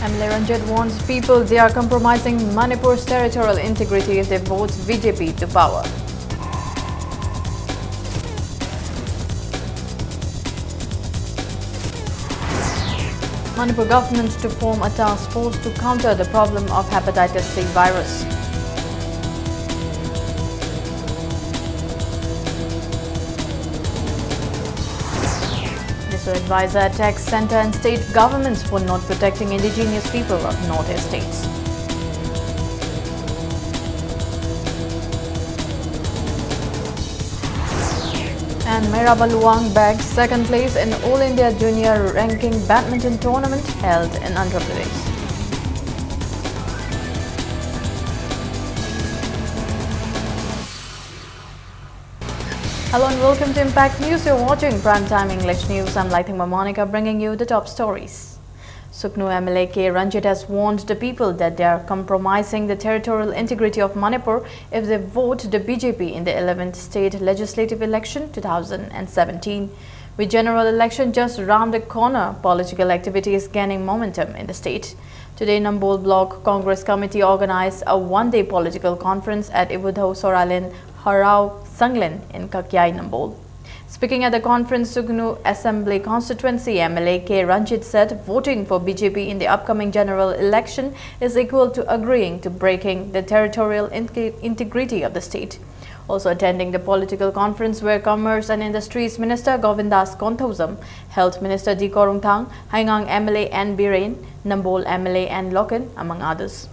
MLA Ranjit warns people they are compromising Manipur's territorial integrity if they vote BJP to power. Manipur government to form a task force to counter the problem of hepatitis C virus. Minister advisor attacks centre and state governments for not protecting indigenous people of northeast states. And Meera Baluwang bags second place in All India Junior Ranking Badminton Tournament held in Andhra Pradesh. Hello and welcome to Impact News. You're watching Primetime English News. I'm Laithingma Monica bringing you the top stories. Suknu MLA K. Ranjit has warned the people that they are compromising the territorial integrity of Manipur if they vote the BJP in the 11th state legislative election 2017. With general election just round the corner, political activity is gaining momentum in the state. Today, Nambol Block Congress Committee organized a one-day political conference at Ibudhau Soralin Harau Sanglin in Kakyai, Nambol. Speaking at the conference, Suknu Assembly Constituency MLA K. Ranjit said voting for BJP in the upcoming general election is equal to agreeing to breaking the territorial integrity of the state. Also attending the political conference were Commerce and Industries Minister Govindas Konthausam, Health Minister D. Korungthang, Haingang MLA N. Biren, Nambol MLA N. Loken, among others.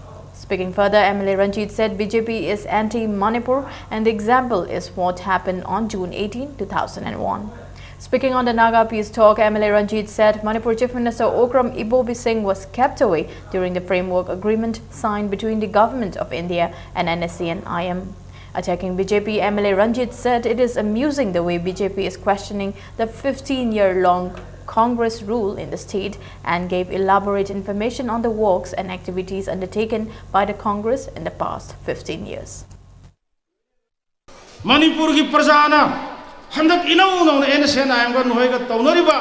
Speaking further, MLA Ranjit said BJP is anti-Manipur and the example is what happened on June 18, 2001. Speaking on the Naga peace talk, MLA Ranjit said Manipur Chief Minister Okram Ibobi Singh was kept away during the framework agreement signed between the Government of India and NSC and IM. Attacking BJP, MLA Ranjit said it is amusing the way BJP is questioning the 15-year-long Congress rule in the state and gave elaborate information on the works and activities undertaken by the Congress in the past 15 years. Manipur ki prajana handak inaw NSN ayamgan hoiga tawnariba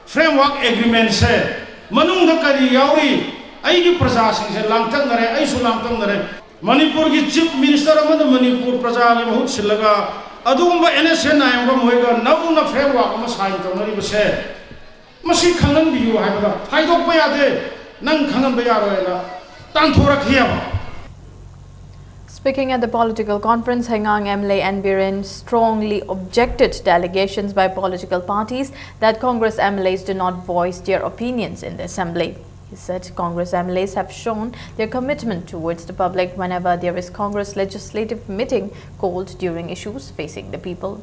framework agreement se manung da kari yauri ai ki praja sing se langtang nare ai su langtang nare Manipur ki chief minister amada Manipur praja ni bahut silaga adugumba NSN ayamgan hoiga nawna framework ama sign tawnariba se Masi khangan biyu haibada haidok pa yade nang khangan ba yaroela tanthorak hiya. Speaking at the political conference, Haingang MLA N. Biren strongly objected to allegations by political parties that Congress MLAs do not voice their opinions in the assembly. He said Congress MLAs have shown their commitment towards the public whenever there is Congress legislative meeting called during issues facing the people.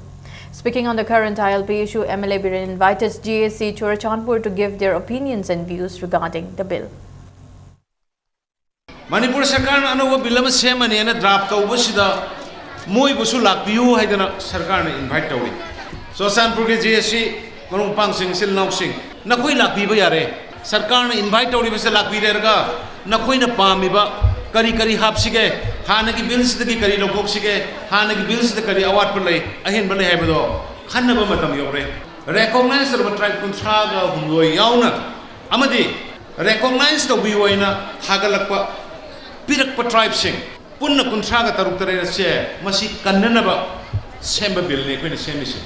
Speaking on the current ILP issue, MLA Biren invited GAC Churachandpur to give their opinions and views regarding the bill. Manipur Sarkar anuba bill ama semani ana draft tawbasida moi busu lakpiu haidana sarkar na invite tawi so Sanpur ke GAC marung pangsing sil nausing nakoi lakpi ba yare sarkar na invite tawi base lakpi rega nakoi na pamiba kari kari hapsige hanagi bills dagi kari lokok sige hanagi bills da kari award palai ahin balai haibado khanna ba matam yore recognize the tribe kuntra ga humloi yauna amadi recognize the wiwaina thagalakpa pirakpa tribe sing punna kuntra ga taruk tare se masi kannana ba semba bill ne koina semisi.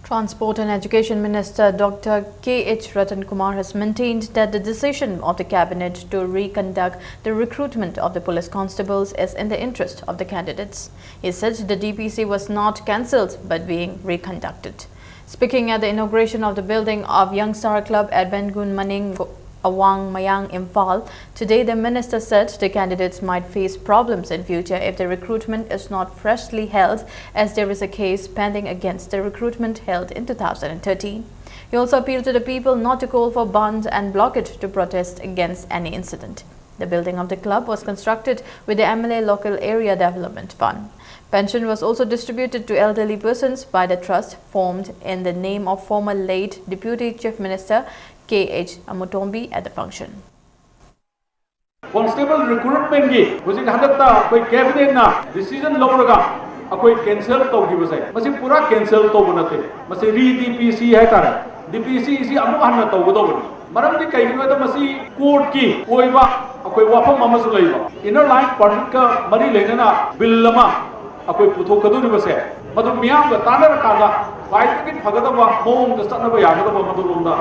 Transport and Education Minister Dr. K.H. Ratan Kumar has maintained that the decision of the Cabinet to reconduct the recruitment of the police constables is in the interest of the candidates. He said the DPC was not cancelled but being reconducted. Speaking at the inauguration of the building of Young Star Club at Bengun Maning Awang Mayang Imphal, today the minister said the candidates might face problems in future if the recruitment is not freshly held, as there is a case pending against the recruitment held in 2013. He also appealed to the people not to call for bans and blockade to protest against any incident. The building of the club was constructed with the MLA Local Area Development Fund. Pension was also distributed to elderly persons by the trust formed in the name of former late Deputy Chief Minister K.H. Amutombi at the function. Constable recruitment ki hojik handakta koi cabinet na decision lawraga akoi cancel tawgibase masi pura cancel tawbunate masi re DPC hai tare DPC isi amu hanna tawgodobani मरम दी कई दिनों तो मसी court की कोई बा कोई वापम ममसु लई बा इनर लाइन परमिट का मरी लेने ना बिल लमा कोई पुथो कदू नहीं बसे मधु मियाम का तानर कागा वाइट के फगदा बा मोम द सतना बा यागदा बा मधु लोंदा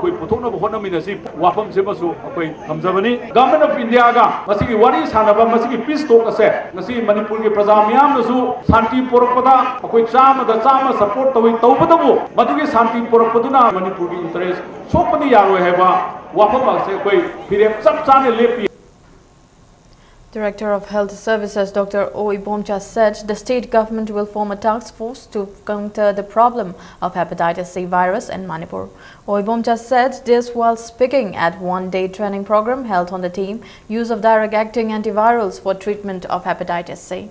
कोई पुथो न होना मिनसी वापम से मसु कोई हमजबनी गवर्नमेंट ऑफ इंडिया का मसी की वारी सानबा मसी की पीस टोक असे मसी मणिपुर के प्रजा मियाम नसु शांति पोरकपदा कोई चाम सपोर्ट तवई तौबदबु मधु के शांति पोरकपदुना मणिपुर की इंटरेस्ट सोपनी यारो है बा वापम से कोई फिर सब चाने लेपी Director of Health Services Dr. O. Ibomcha said the state government will form a task force to counter the problem of hepatitis C virus in Manipur. O. Ibomcha said this while speaking at one-day training program held on the theme Use of Direct-Acting Antivirals for Treatment of Hepatitis C.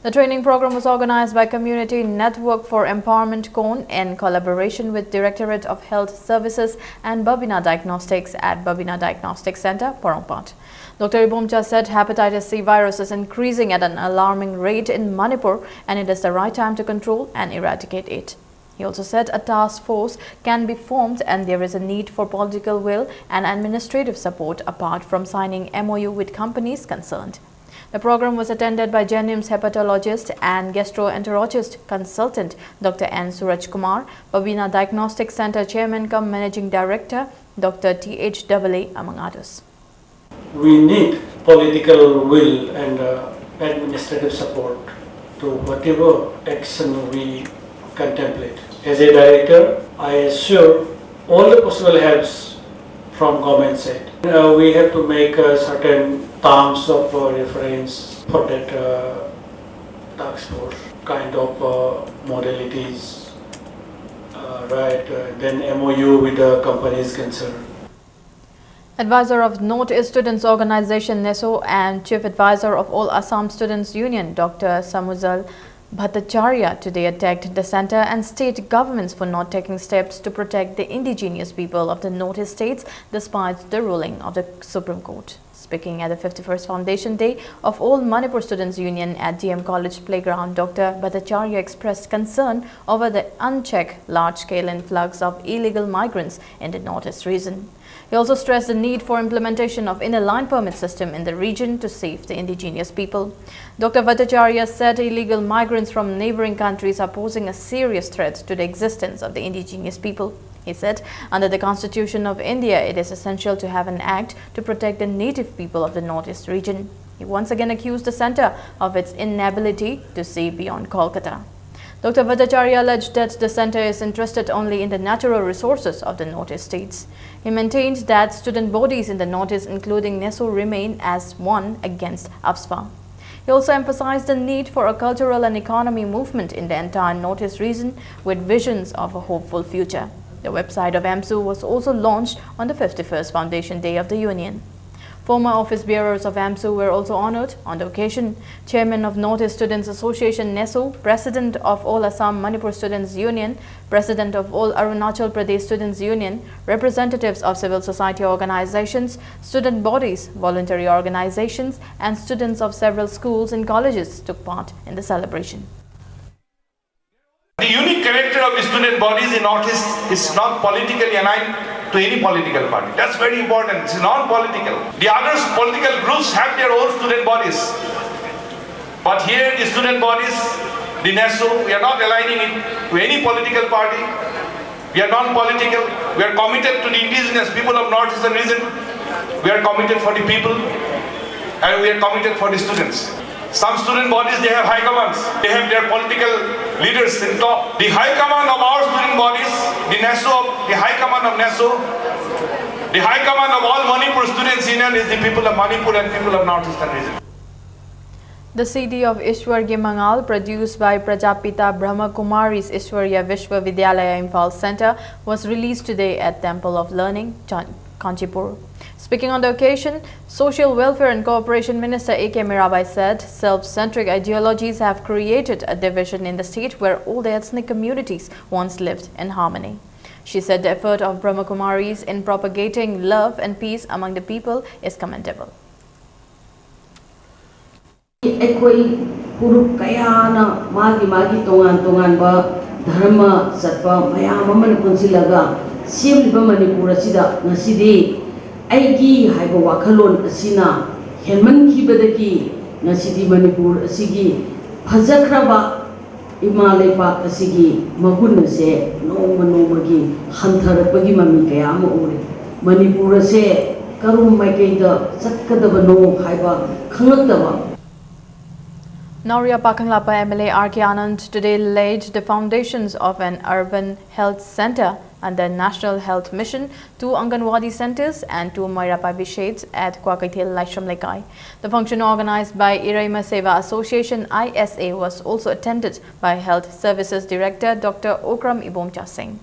The training program was organized by Community Network for Empowerment CONE in collaboration with Directorate of Health Services and Babina Diagnostics at Babina Diagnostic Center, Porongpat. Dr. Ibomcha said hepatitis C virus is increasing at an alarming rate in Manipur and it is the right time to control and eradicate it. He also said a task force can be formed and there is a need for political will and administrative support apart from signing MOU with companies concerned. The program was attended by GenIMS hepatologist and gastroenterologist consultant Dr. N. Suraj Kumar, Babina Diagnostic Center Chairman cum Managing Director Dr. T.H. Double, among others. We need political will and administrative support to whatever action we contemplate. As a director, I assure all the possible helps from government side. We have to make certain terms of reference for that task force, kind of modalities, then MOU with the companies concerned. Advisor of North-East Students Organization NESO and Chief Advisor of All Assam Students Union Dr. Samuzal Bhattacharya today attacked the centre and state governments for not taking steps to protect the indigenous people of the North-East states despite the ruling of the Supreme Court. Speaking at the 51st Foundation Day of All Manipur Students Union at DM College Playground, Dr. Bhattacharya expressed concern over the unchecked large-scale influx of illegal migrants in the North-East region. He also stressed the need for implementation of inner line permit system in the region to save the indigenous people. Dr. Bhattacharya said illegal migrants from neighboring countries are posing a serious threat to the existence of the indigenous people. He said, under the Constitution of India, it is essential to have an act to protect the native people of the North-East region. He once again accused the centre of its inability to see beyond Kolkata. Dr. Bhattacharya alleged that the centre is interested only in the natural resources of the North-East states. He maintained that student bodies in the North-East, including NESO, remain as one against AFSFA. He also emphasized the need for a cultural and economy movement in the entire North-East region with visions of a hopeful future. The website of AMSU was also launched on the 51st Foundation Day of the Union. Former office bearers of AMSU were also honored on the occasion. Chairman of North-East Students Association NESO, President of All Assam Manipur Students Union, President of All Arunachal Pradesh Students Union, representatives of civil society organizations, student bodies, voluntary organizations, and students of several schools and colleges took part in the celebration. The unique character of the student bodies in North-East is not politically aligned to any political party. That's very important. It's non-political. The other political groups have their own student bodies. But here the student bodies, the NESO, we are not aligning it to any political party. We are non-political. We are committed to the indigenous people of North-Eastern region. We are committed for the people and we are committed for the students. Some student bodies, they have high commands. They have their political leaders in top. The high command of our student bodies, the NESO, the high command of NESO, the high command of all Manipur Students Union is the people of Manipur and people of North-Eastern region. The CD of Ishwarya Mangal, produced by Prajapita Brahma Kumari's Ishwarya Vishwa Vidyalaya Imphal Center, was released today at Temple of Learning, Kanchipur. Speaking on the occasion, Social Welfare and Cooperation Minister A.K. Mirabai said self-centric ideologies have created a division in the state where all the ethnic communities once lived in harmony. She said the effort of Brahma Kumaris in propagating love and peace among the people is commendable. Ekoi puruk kaya magi tongan ba dharma satwa mayam aman punsilaga ꯁꯦꯝꯂꯤꯕ Manipur ꯑꯁꯤꯗ ꯉꯁꯤꯗꯤ ꯑꯩꯒꯤ ꯍꯥꯏꯕ ꯋꯥꯈꯜꯂꯣꯟ ꯑꯁꯤꯅ ꯍꯦꯟꯃꯟꯈꯤꯕꯗꯒꯤ ꯉꯁꯤꯗꯤ ꯃꯅꯤꯄꯨꯔ ꯑꯁꯤꯒꯤ ꯐꯖꯈ꯭ꯔꯕ ꯏꯃꯥ ꯂꯩꯕꯥꯛ ꯑꯁꯤꯒꯤ ꯃꯒꯨꯟ ꯑꯁꯦ ꯅꯣꯡꯃ ꯅꯣꯡꯃꯒꯤ ꯍꯟꯊꯔꯛꯄꯒꯤ ꯃꯃꯤ ꯀꯌꯥ ꯑꯃ ꯎꯔꯦ ꯃꯅꯤꯄꯨꯔ ꯑꯁꯦ ꯀꯔꯝ ꯃꯥꯏꯀꯩꯗ ꯆꯠꯀꯗꯕꯅꯣ ꯍꯥꯏꯕ ꯈꯪꯂꯛꯇꯕ. Nauria Pakanglapa MLA R.K. Anand today laid the foundations of an urban health center under National Health Mission, 2 Anganwadi centers and 2 Mairapai shades at Kwakaithil Laishram Lekai. The function organized by Iraima Seva Association ISA was also attended by Health Services Director Dr. Okram Ibomcha Singh.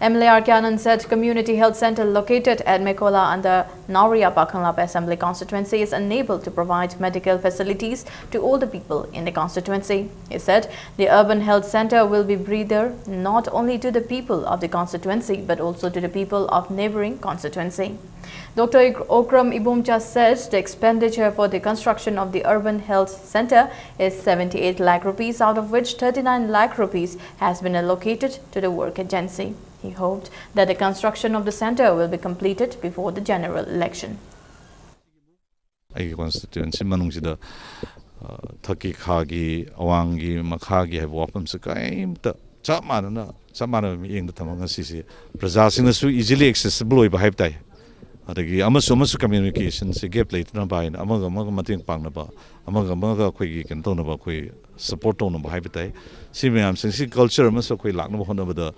MLA R.K. Anand said community health center located at Mekola under Nauria Pakanglapa Assembly constituency is unable to provide medical facilities to all the people in the constituency. He said the urban health center will be breather not only to the people of the constituency but also to the people of neighboring constituency. Dr. Okram Ibomcha said the expenditure for the construction of the urban health center is 78 lakh rupees, out of which 39 lakh rupees has been allocated to the work agency. He hoped that the construction of the center will be completed before the general election. I constituency manungsida thaki khagi awangi makhagi have wapam sakai ta chamana ing the tamanga sisi praja su easily accessible oi bahai tai adagi amasu communication se gap late na bai amaga mating pang na ba amaga khoi kan to na ba khoi support to na bahai tai si myam si culture ma so khoi lakna ba hona ba da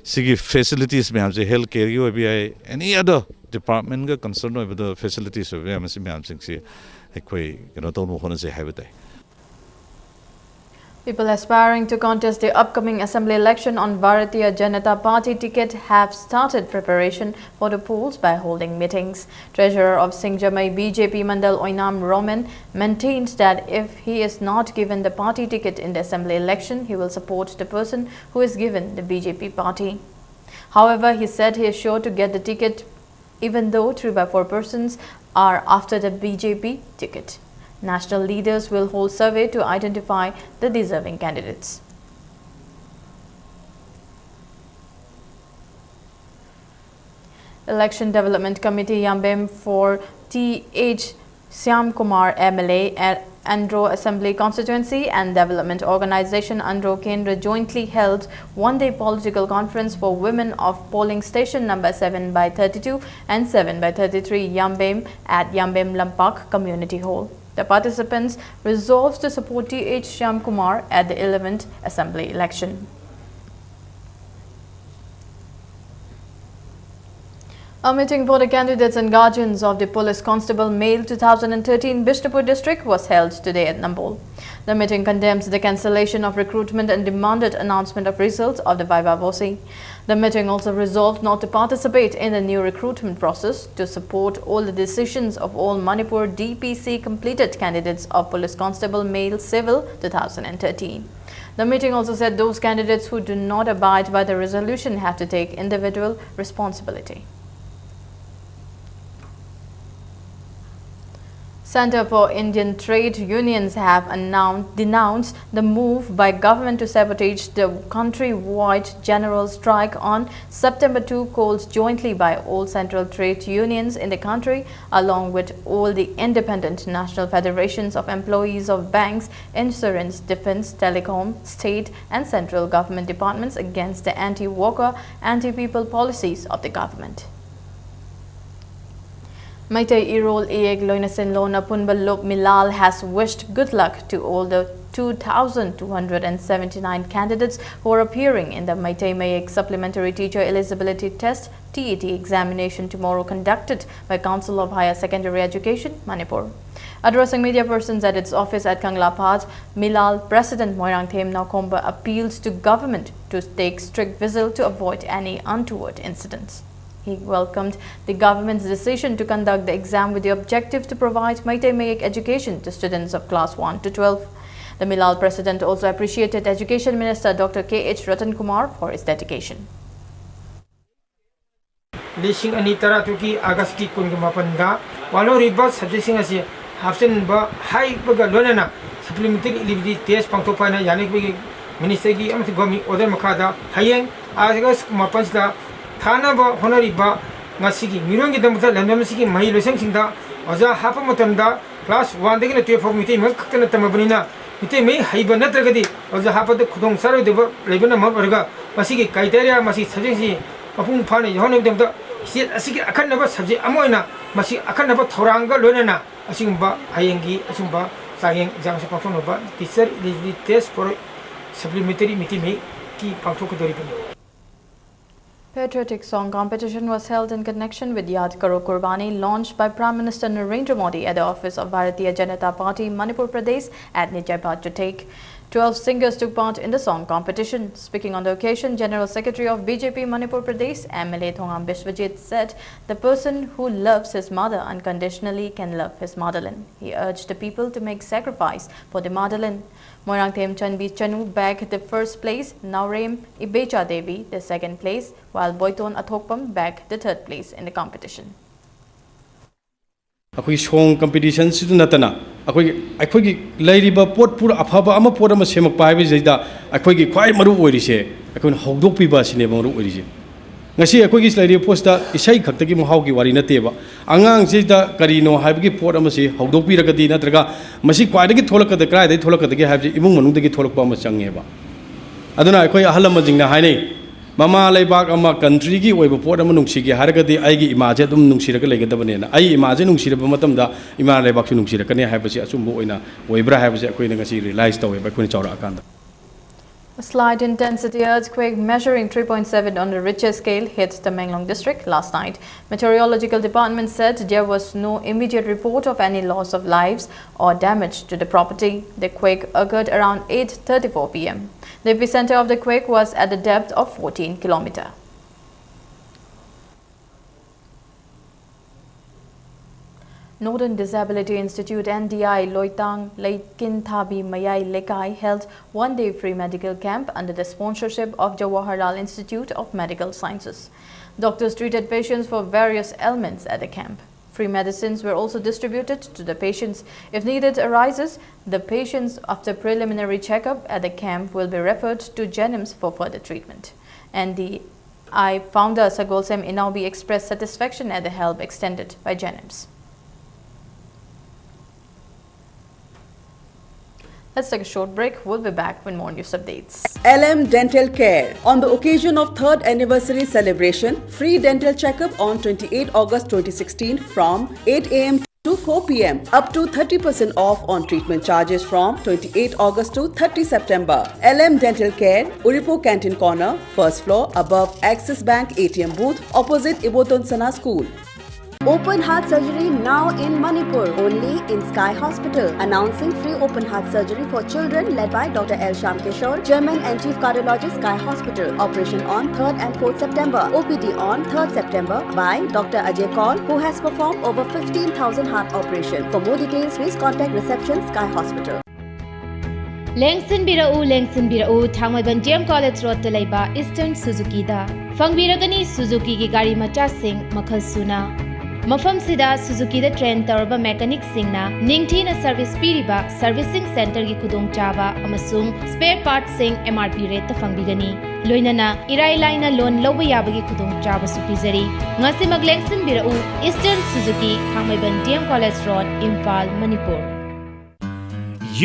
sigi facilities myam se health care gi bi any other department ga concern with the facilities of myam si khoi kan to no hona se hai ba tai. People aspiring to contest the upcoming assembly election on Bharatiya Janata Party ticket have started preparation for the polls by holding meetings. Treasurer of Singjamai BJP Mandal Oinam Roman maintains that if he is not given the party ticket in the assembly election, he will support the person who is given the BJP party. However, he said he is sure to get the ticket even though 3/4 persons are after the BJP ticket. National leaders will hold survey to identify the deserving candidates. Election Development Committee Yambem for T.H. Syam Kumar MLA at Andro Assembly Constituency and Development Organization Andro Kendra jointly held one-day political conference for women of polling station number 7/32 and 7/33 Yambem at Yambem Lampak Community Hall. The participants resolved to support T.H. Syam Kumar at the 11th Assembly election. A meeting for the candidates and guardians of the Police Constable Male 2013 Bishnupur district was held today at Nambol. The meeting condemns the cancellation of recruitment and demanded announcement of results of the Viva Voce. The meeting also resolved not to participate in the new recruitment process, to support all the decisions of all Manipur DPC completed candidates of Police Constable Male Civil 2013. The meeting also said those candidates who do not abide by the resolution have to take individual responsibility. Center for Indian Trade Unions have denounced the move by government to sabotage the country-wide general strike on September 2 called jointly by all central trade unions in the country along with all the independent national federations of employees of banks, insurance, defense, telecom, state and central government departments against the anti-worker, anti-people policies of the government. Maitai Irol Ieg Loinasin Lona Punbalop Milal has wished good luck to all the 2,279 candidates who are appearing in the Maitai Mayek Supplementary Teacher Eligibility Test TET examination tomorrow conducted by Council of Higher Secondary Education, Manipur. Addressing media persons at its office at Kanglapat, Milal President Moirang Them Nakomba appeals to government to take strict vigil to avoid any untoward incidents. He welcomed the government's decision to conduct the exam with the objective to provide Maitai Mayek education to students of class 1 to 12. The Milal president also appreciated Education Minister Dr. K.H. Ratan Kumar for his dedication. Lising Anitara Tuki Agaski Kungumapanga, Wano Riba suggesting us Hafsen Ba High Bagalona, supplementary eligibility test Pantopana Yanik Minister Amtigomi Oder Makada, Hayang, Agas Mapansda. थानाबा होनरिबा ngasi mirongi damta landam sigi mai losang singda oja hapa matamda class 1 dagi na 12 fo mite mak khakna tamabnina mite mai haiba natragadi oja hapa de khudong saro deba lebana ma barga masigi criteria masi sajesi mapung phane yohne damta sit asigi akhanna ba subject amoina masi akhanna ba thoranga loinana asigumba hayengi asumba sayeng exam sa perform ba teacher eligibility test for supplementary mite mai ki pangthok dori bani. Patriotic song competition was held in connection with Yaad Karo Qurbani, launched by Prime Minister Narendra Modi at the office of Bharatiya Janata Party, Manipur Pradesh at Nijai to take. 12 singers took part in the song competition. Speaking on the occasion, General Secretary of BJP Manipur Pradesh, MLA Thongam Bishwajit, said the person who loves his mother unconditionally can love his motherland. He urged the people to make sacrifice for the motherland. Moirang Them Chanbi Chanu bagged the first place, Naurem Ibecha Devi the second place, while Boyton Athokpam bagged the third place in the competition. अखोई song competition सिदु नतना अखोई लेरिबा pot पुर अफाबा अमा pot अमा सेमक पाइबे जैदा अखोई ख्वाइ मरु ओरिसे अखोन हौदोकपिबा सिने मरु ओरिसे ngasi अखोई लेरि पोस्टा इसै खक्तगी महावगी वारि नतेबा अंगांग जैदा करिनो हाइबगी पोट अमा से हौदोकपिरगदी नत्रगा मसी ख्वाइदगी थोलकद क्राइदै थोलकदगी हाइबजे इमुंग मनुदगी थोलकपा अमा चंगेबा अदुना अखोई Ahlam जिंगना हाइनै Mama Laibak ama country ki oiba port ama nungsigi haragadi aigi imaje dum nungsiraga legadabane ai imaje nungsiraba matamda ima Laibak su nungsiraka ne haibasi asumbu oina oibra haibasi akoi ngasi realize tawe ba kuni chawra akanda. A slight intensity earthquake measuring 3.7 on the Richter scale hit the Tamenglong district last night. Meteorological department said there was no immediate report of any loss of lives or damage to the property. The quake occurred around 8:34 p.m. The epicenter of the quake was at a depth of 14 km. Northern Disability Institute NDI Loitang Laikin Thabi Mayai Lekai held one-day free medical camp under the sponsorship of Jawaharlal Institute of Medical Sciences. Doctors treated patients for various ailments at the camp. Free medicines were also distributed to the patients. If needed arises, the patients after preliminary checkup at the camp will be referred to Jenims for further treatment. NDI founder Sagolsem Inaubi expressed satisfaction at the help extended by Jenims. Let's take a short break. We'll be back with more news updates. LM Dental Care. On the occasion of 3rd anniversary celebration, free dental checkup on 28 August 2016 from 8 a.m. to 4 p.m. Up to 30% off on treatment charges from 28 August to 30 September. LM Dental Care, Uripo Canteen Corner, first floor above Axis Bank ATM booth, opposite Iboton Sana School. Open heart surgery now in Manipur, only in Sky Hospital. Announcing free open heart surgery for children led by Dr. L. Shamkishore, Chairman and Chief Cardiologist, Sky Hospital. Operation on 3rd and 4th September. OPD on 3rd September by Dr. Ajay Kaul, who has performed over 15,000 heart operations. For more details, please contact reception Sky Hospital. Lengsin birau Thangmaiban DM College Road to Laiba Eastern Suzuki da. Fangbiragani Suzuki ki gari macha sing makhal suna. Mafam sida Suzuki da train tarba mechanic singna ningthina service piriba servicing center gi kudong chaba amasung spare parts sing MRP rate ta fangbigani loinana irai laina loan loba yabagi kudong chaba su pizari ngasi maglengsin birau Eastern Suzuki Thangmaiban DM College Road Imphal Manipur.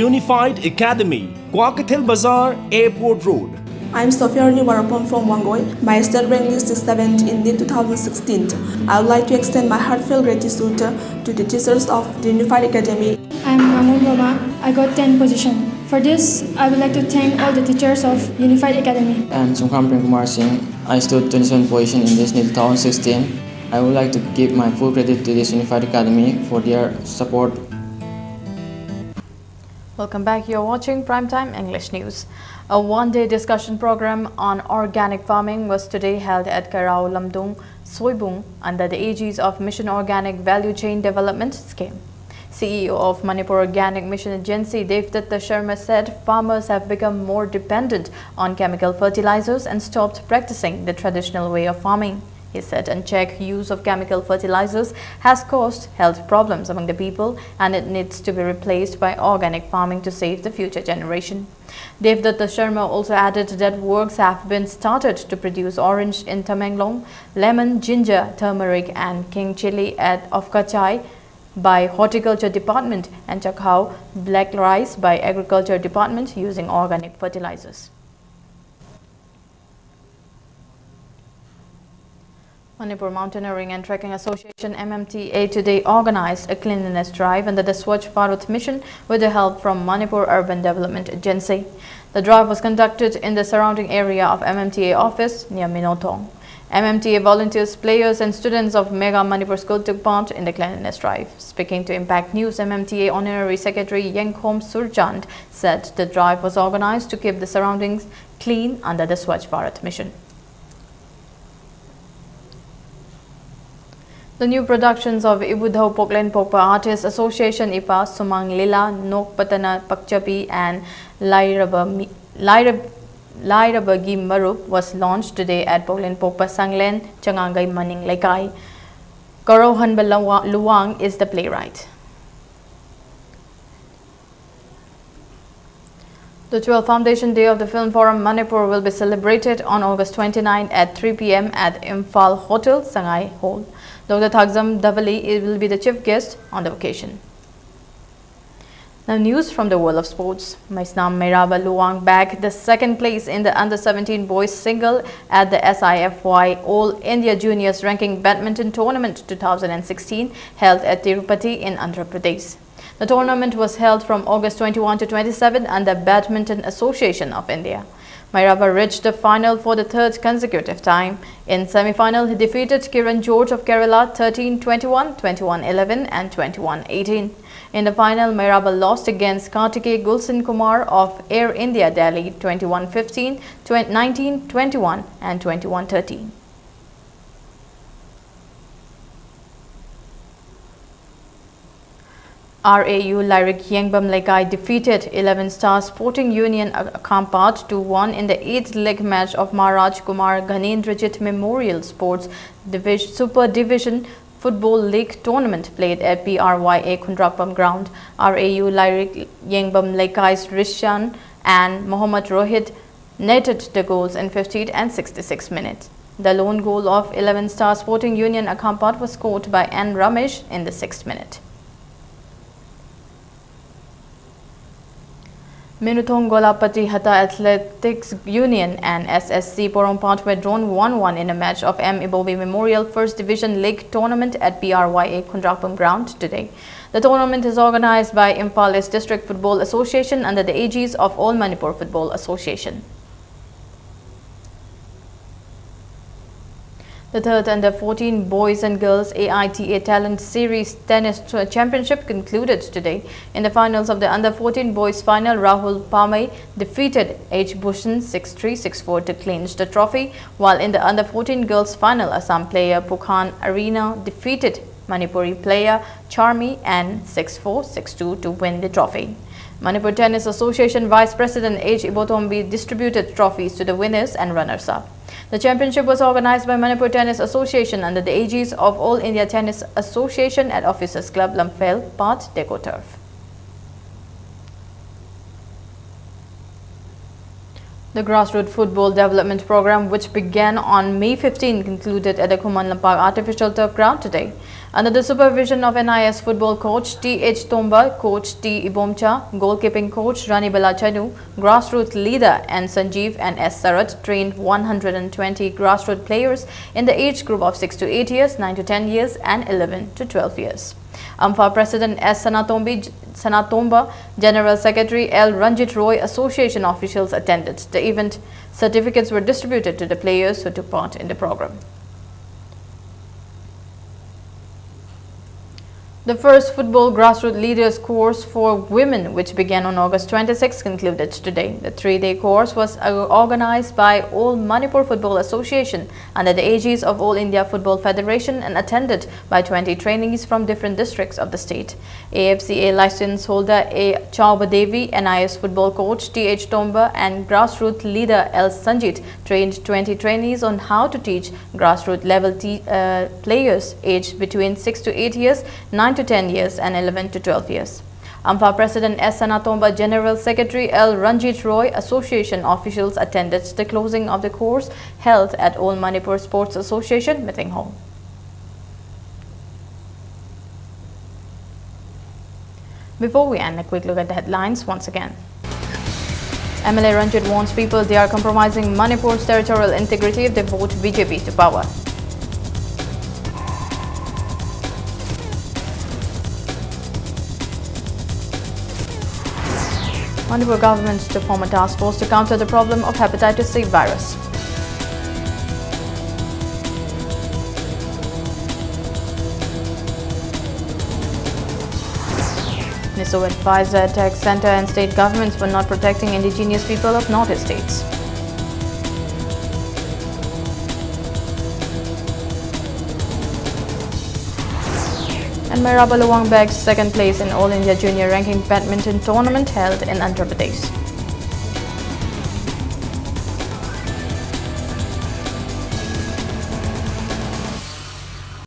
Unified Academy, Kwakathil Bazaar, Airport Road. I'm Sophia Warapon from Wangoi. My state rank list is 7th in the 2016. I would like to extend my heartfelt gratitude to the teachers of the Unified Academy. I'm Ramun Roma. I got 10th position. For this, I would like to thank all the teachers of Unified Academy. I'm Sungkham Premkumar Singh. I stood 27th position in this 2016. I would like to give my full credit to this Unified Academy for their support. Welcome back. You're watching Primetime English News. A one-day discussion program on organic farming was today held at Karao Lamdung, Soibung under the aegis of Mission Organic Value Chain Development Scheme. CEO of Manipur Organic Mission Agency Devdatta Sharma said farmers have become more dependent on chemical fertilizers and stopped practicing the traditional way of farming. He said unchecked use of chemical fertilizers has caused health problems among the people and it needs to be replaced by organic farming to save the future generation. Devdatta Sharma also added that works have been started to produce orange in Tamenglong, lemon, ginger, turmeric and king chili of Kachai by Horticulture Department and Chakhao black rice by Agriculture Department using organic fertilizers. Manipur Mountaineering and Trekking Association MMTA today organized a cleanliness drive under the Swachh Bharat mission with the help from Manipur Urban Development Agency. The drive was conducted in the surrounding area of MMTA office near Minotong. MMTA volunteers, players and students of Mega Manipur School took part in the cleanliness drive. Speaking to Impact News, MMTA Honorary Secretary Yengkhom Surchand said the drive was organized to keep the surroundings clean under the Swachh Bharat mission. The new productions of Ibudhau Poklen Pokpa Artists Association IPA, Sumang Lila, Nok Patana Pakchapi and Lairabagi Marup was launched today at Poklen Pokpa Sanglen, Changangai Maning Laikai. Karohan Luang is the playwright. The 12th Foundation Day of the Film Forum Manipur will be celebrated on August 29 at 3 p.m. at Imphal Hotel, Sangai Hall. Dr. Thakzam Davali will be the chief guest on the occasion. Now news from the world of sports. Maisnam Meiraba Luang bagged the second place in the Under-17 boys single at the SIFY All India Juniors Ranking Badminton Tournament 2016 held at Tirupati in Andhra Pradesh. The tournament was held from August 21 to 27 under Badminton Association of India. Mairaba reached the final for the third consecutive time. In semi-final, he defeated Kiran George of Kerala 13-21, 21-11 and 21-18. In the final, Mairaba lost against Kartikeya Gulsen Kumar of Air India Delhi 21-15, 19-21 and 21-13. RAU Lyric Yengbam Laikai defeated 11 Star Sporting Union Akampat 2-1 in the 8th leg match of Maharaj Kumar Ghanendrajit Memorial Sports Super Division Football League tournament played at PRYA Kundrakpam ground. RAU Lyric Yengbam Laikai's Rishan and Mohammad Rohit netted the goals in 50 and 66 minutes. The lone goal of 11 Star Sporting Union Akampat was scored by N. Ramesh in the 6th minute. Minutong Golapati Hatha Athletics Union and SSC Porompat were drawn 1-1 in a match of M. Ibobi Memorial First Division League tournament at PRYA Kundrakpam ground today. The tournament is organized by Imphal East District Football Association under the aegis of All Manipur Football Association. The third Under-14 Boys and Girls AITA Talent Series Tennis Championship concluded today. In the finals of the Under-14 Boys final, Rahul Pamay defeated H. Bhushan 6-3, 6-4 to clinch the trophy, while in the Under-14 Girls final, Assam player Pukhan Arena defeated Manipuri player Charmi and 6-4, 6-2 to win the trophy. Manipur Tennis Association Vice President H. Ibotombi distributed trophies to the winners and runners-up. The championship was organized by Manipur Tennis Association under the aegis of All India Tennis Association at Officers Club Lamphel, Part Deco Turf. The Grassroots Football Development Program, which began on May 15, concluded at the Khuman Lampak Artificial Turf Ground today. Under the supervision of NIS football coach T.H. Tomba, coach T. Ibomcha, goalkeeping coach Rani Balachanu, grassroots leader N. Sanjeev and S. Sarat trained 120 grassroots players in the age group of 6 to 8 years, 9 to 10 years and 11 to 12 years. AMFA President S. Sanatomba, General Secretary L. Ranjit Roy, association officials attended the event. Certificates were distributed to the players who took part in the program. The first football grassroots leaders course for women, which began on August 26, concluded today. The three-day course was organized by All Manipur Football Association under the aegis of All India Football Federation and attended by 20 trainees from different districts of the state. AFCA license holder A. Chauba Devi, NIS football coach T.H. Tomba and grassroots leader L. Sanjit trained 20 trainees on how to teach grassroots level players aged between 6 to 8 years, 9 to 10 years and 11 to 12 years. AMFA President S. Sanatomba, General Secretary L. Ranjit Roy, association officials attended the closing of the course held at All Manipur Sports Association meeting hall. Before we end, a quick look at the headlines once again. MLA Ranjit warns people they are compromising Manipur's territorial integrity if they vote BJP to power. Manipur government to form a task force to counter the problem of hepatitis C virus. NISO advised that tax center and state governments were not protecting indigenous people of northeast states. And Meera Balawang bagged second place in All India Junior Ranking Badminton Tournament held in Andhra Pradesh.